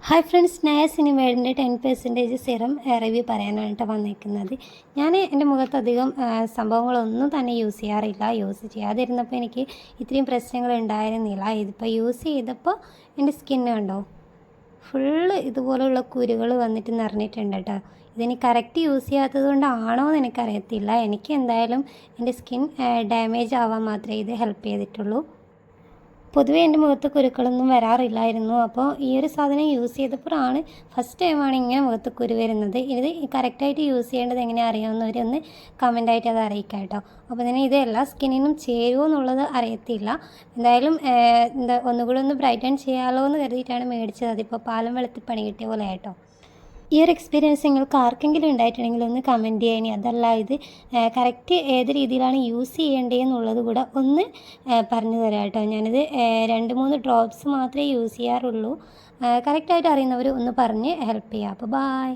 Hi friends, നയാസിനിമേഡിൻ്റെ 10% serum review പറയാനായിട്ട് വന്നിരിക്കുന്നത്. ഞാൻ എൻ്റെ മുഖത്തധികം സംഭവങ്ങളൊന്നും തന്നെ യൂസ് ചെയ്യാറില്ല. യൂസ് ചെയ്യാതിരുന്നപ്പോൾ എനിക്ക് ഇത്രയും പ്രശ്നങ്ങൾ ഉണ്ടായിരുന്നില്ല. ഇതിപ്പോൾ യൂസ് ചെയ്തപ്പോൾ എൻ്റെ സ്കിന്ന് കണ്ടോ, ഫുള്ള് ഇതുപോലുള്ള കുരുകൾ വന്നിട്ട് നിറഞ്ഞിട്ടുണ്ട് കേട്ടോ. ഇതിന് കറക്റ്റ് യൂസ് ചെയ്യാത്തത് കൊണ്ടാണോ എന്ന് എനിക്കറിയത്തില്ല. എനിക്ക് എന്തായാലും എൻ്റെ സ്കിൻ ഡാമേജ് ആവാൻ മാത്രമേ ഇത് ഹെൽപ്പ് ചെയ്തിട്ടുള്ളൂ. പൊതുവേ എൻ്റെ മുഖത്ത് കുരുക്കളൊന്നും വരാറില്ലായിരുന്നു. അപ്പോൾ ഈ ഒരു സാധനം യൂസ് ചെയ്തപ്പോഴാണ് ഫസ്റ്റ് ടൈമാണ് ഇങ്ങനെ മുഖത്ത് കുരു വരുന്നത്. ഇത് കറക്റ്റായിട്ട് യൂസ് ചെയ്യേണ്ടത് എങ്ങനെയാണ് അറിയാവുന്നവരൊന്ന് കമൻറ്റായിട്ട് അത് അറിയിക്കാം കേട്ടോ. അപ്പോൾ തന്നെ ഇത് എല്ലാ സ്കിന്നിനും ചേരുമോ എന്നുള്ളത് അറിയത്തില്ല. എന്തായാലും ഒന്നുകൂടി ഒന്ന് ബ്രൈറ്റൻ ചെയ്യാമല്ലോ എന്ന് കരുതിയിട്ടാണ് മേടിച്ചത്. അതിപ്പോൾ പാലം വെളുത്തി പണി കിട്ടിയ പോലെ കേട്ടോ. ഈ ഒരു എക്സ്പീരിയൻസ് നിങ്ങൾക്ക് ആർക്കെങ്കിലും ഉണ്ടായിട്ടുണ്ടെങ്കിൽ ഒന്ന് കമൻറ്റ് ചെയ്യാൻ. അതല്ല ഇത് കറക്റ്റ് ഏത് രീതിയിലാണ് യൂസ് ചെയ്യേണ്ടതെന്നുള്ളത് കൂടെ ഒന്ന് പറഞ്ഞു തരാം കേട്ടോ. ഞാനിത് 2-3 ഡ്രോപ്സ് മാത്രമേ യൂസ് ചെയ്യാറുള്ളൂ. കറക്റ്റായിട്ട് അറിയുന്നവർ ഒന്ന് പറഞ്ഞ് ഹെൽപ്പ് ചെയ്യാം. അപ്പോൾ ബായ്.